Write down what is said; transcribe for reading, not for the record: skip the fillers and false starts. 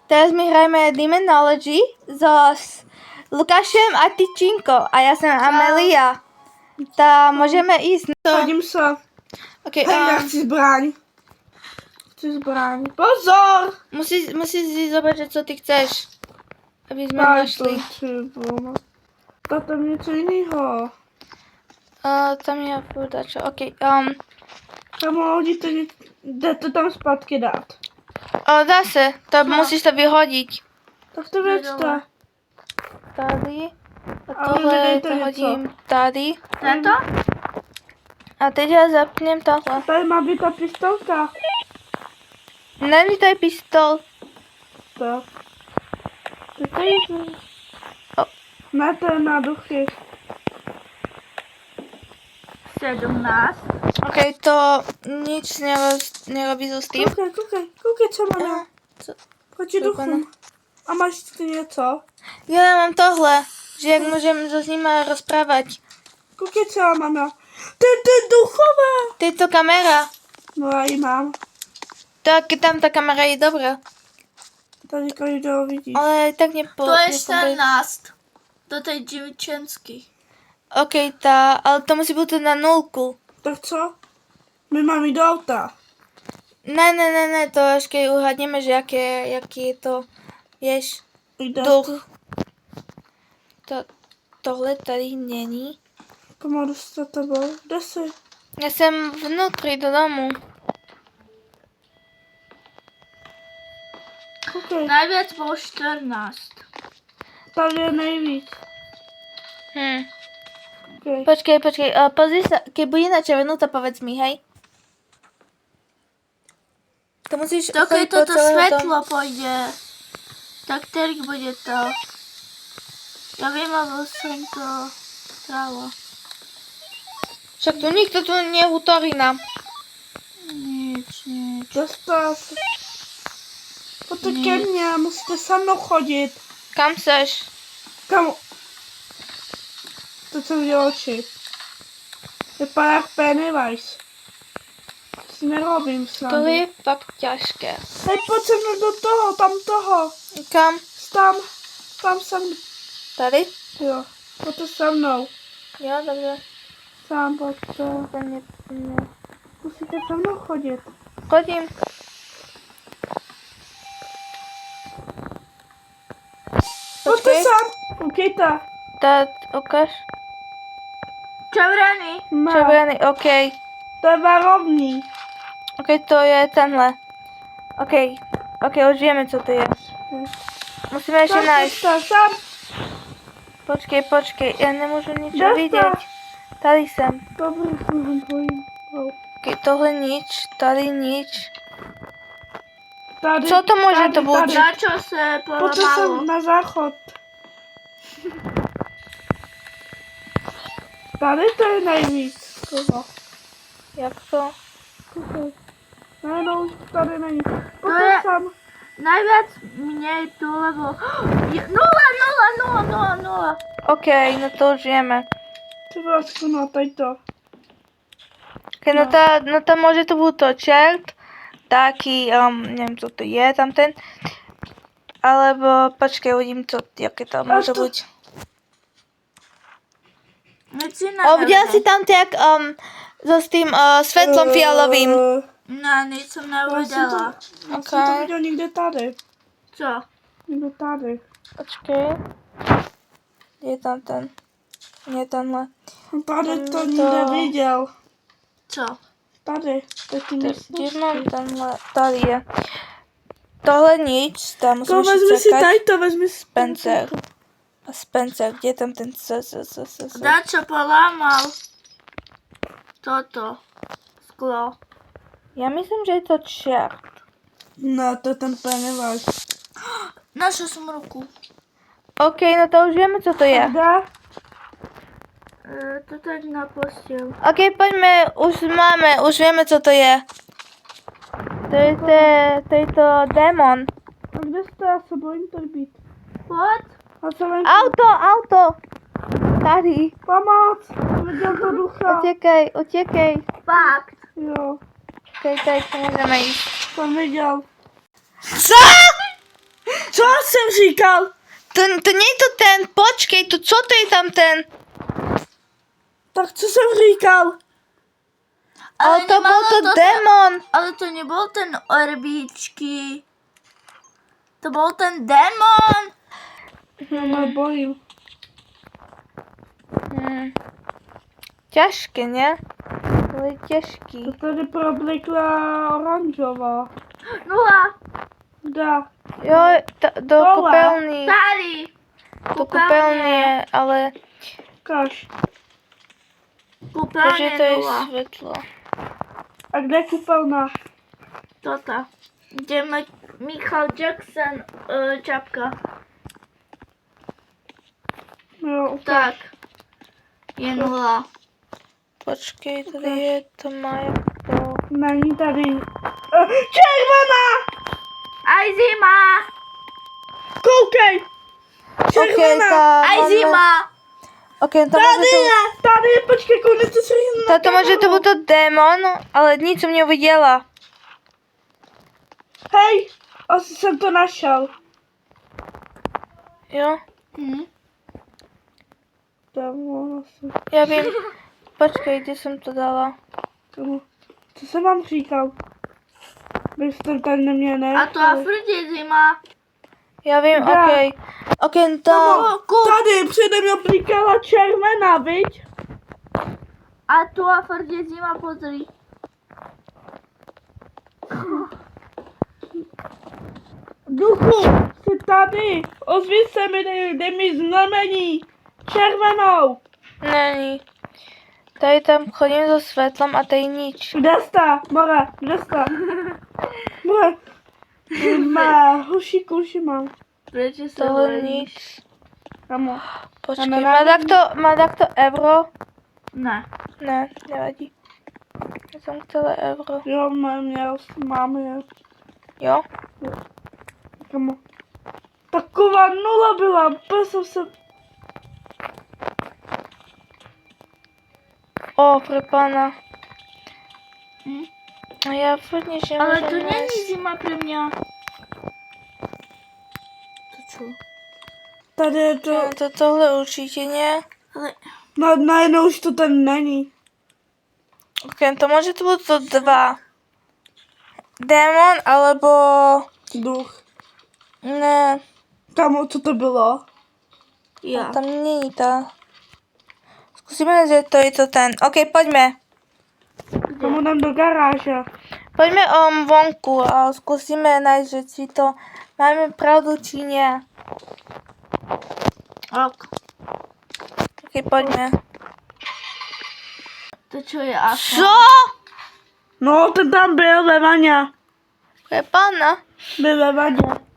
Teraz my hrajeme Demonology s Lukášem a Tyčinko a ja som Amelia. Tak môžeme ísť. Sadím sa. Okay, Hej, ja chci zbraň. Pozor! musíš si zobrať, co ty chceš. Aby sme našli. Toto je niečo iného. Tam je podačo. Ok. Kamo, hodíte, jde to tam zpátky dát. Dá se. To musíš to vyhodit. Tak to věřte. Tady. A tohle to hodím tady. Tento? A teď já zapnem tohle. Tady má být ta pistolka. Není tady pistol. Tak. To je ne, to je na duchy. 17. Ok, to nic nerobí so s tým. Koukej, co máme. Co? Chodí duchům. A máš ty něco? Já mám tohle, že jak můžeme s nimi rozprávat. Koukej, co já mám. To je duchové. To je to kamera. No já ji mám. Tak tam ta kamera je dobrá. Tady každého vidí. Ale tak To je 14. To je dievčenský. Ok, ale to musí být na 0. Tak co? My máme jít do auta. Ne, to ještě uhadneme, že jaký to ješ duch. Tohle tady není. Pomalu se to bylo. Kde jsi? Já jsem vnitř do domu. Okay. Najviac bol 14. Tady je nejvíc. Okay. Počkej, pozri sa, keď bude na červenú, to povedz mi, hej? To musíš To keď chodiť po toto celého svetlo pôjde, tak terik bude to. Ja viem, lebo som to hrála. Však tu nikto tu neútorí nám. Nič. Dostal se. Pojďte ke mně, musíte se mnou chodit. Kam seš? Kam? To jsem viděl oči. Vypadá jak Pennywise. Si nerobím s To námi. je fakt ťažké. Hej, pojď se mnou do toho, tam toho. Kam? Tam se mnou. Tady? Jo, pojďte se mnou. Jo, dobře. Sám pojďte. To ne. Musíte se mnou chodit. Chodím. Pojďte sem. Koukejte. Ukaž. Červený. Ne, Červený, ok. to je varovný. Ok, to je tenhle. Ok, už vieme, co to je. Musíme ještě nájsť. Sem. Počkej, já nemůžu nič Kde jste? vidět. Tady jsem. Dobrý, jsem tvojím. Ok, tohle nič, tady nič. Tady, Co to může to být? Na čo se Pojďte polamalo? sem na záchod. Tady to je nejvíc. Koho? Jak to? Koukej. Najednou tady není. To Pojďte je- sem. Najviac mne je tu, lebo... 0. Ok, no to už vieme. Ty vlastně, no tady to. Ok, no tam může to být to čert. Taký, nevím, co to je, tam ten. Alebo, počkej, uvidím, jaké to může to- být. Necina Viděl si tam jak so s tým svetlom fialovým. No, nic som Já neuvedela. jsem to viděl někde tady. Čo? Někde tady. Počkej. Je tam ten. Je tenhle. No tady to To- někde viděl. Čo? Tady. To ty Kde mám tenhle? Tady je. Tohle nič, tam musím To vezmi ještě si čekat. tady to, vezmi si Spencer. A Spencer, kde je tam ten Dačo polámal toto sklo. Já myslím, že je to čert. No, to je ten Pennywise. Našla som ruku. OK, no to už víme, co to je. Kde? Toto je na postiel. OK, pojďme, už víme, co to je. To je to démon. A kde jste? Já se bojím tady být. What? Já se bojím. Auto! Tady. Pomoc! Viděl to ducha. Utěkej. Fakt. Jo, OK, tady se můžeme jít. jsem viděl. Co? Co jsem říkal? To nie je to ten, počkej, to co to je tam ten? Tak co jsem říkal? Ale to nemalo byl to ten- démon. Ale to nebyl ten orbíčky. To byl ten démon. No, bojím. Ťažké, nie? Ale ťažký. To tady problikla oranžová. 0. Dá. Jo, do Dole. kúpeľny. Tady. Do kúpeľne, ale Ukáž. takže Kúpeľne to je 0. svetlo. A kde je kúpeľná? Toto. Kde Michal Jackson čapka. Jo, ukáž. Tak. Je 0. Počkej, tady je to má jak to. Není tady. Červená! Aj zima. Koukej! Okej, Červená! tá Aj máme- zima. Okej, to Tady môže to... je! Tady je, počkej, konec to srýznu na Táto môže to byť to démon, ale nic som neuvidela. Hej! Asi jsem to našel. Jo, Démon asi. ja viem. Počkej, kde som to dala? Tomu. Co jsem vám říkal? Vy jste tady neměli, ne? A to a furt je zima. Ja viem, Kde? okej. Okej, to... Tady přede mnou plikala červená, viď? A tu a furt je zima, pozri. Duchu, jsi tady. Ozvi se mi, dej mi znamení. Červenou. Není. Tady tam chodím so svetlom a tady nič. Kde jste? More, kde jste? More. Má huší kůži mám. Prečo sa Tohle bojíš? nic. Kamo. Počkej, Máme má takto euro? Ne. Ne, nevadí. Ja som chcela euro. Jo, máme je. Jo? Kamo. Taková nula byla, úplně jsem se... O, pre pána. Hm? A ja furt nič Ale nemôžem to není nájsť. zima pre mňa. To čo? Tady je to... No, to tohle určite nie. Ale No, najednou už to tady není. Ok, to môže to byť to dva. Démon, alebo... Duch. Ne, Kamo, co to bylo? ja. tam není tá. Skúsime, že to je to ten. Ok, poďme. Kamo, jdem do garáže. Poďme vonku a skúsime nájsť, že či to máme pravdu, či nie. Ok. Ok, poďme. To čo je asfalt? Co? No, ten tam byl ve vaně. Pre pána? Byl ve vaně.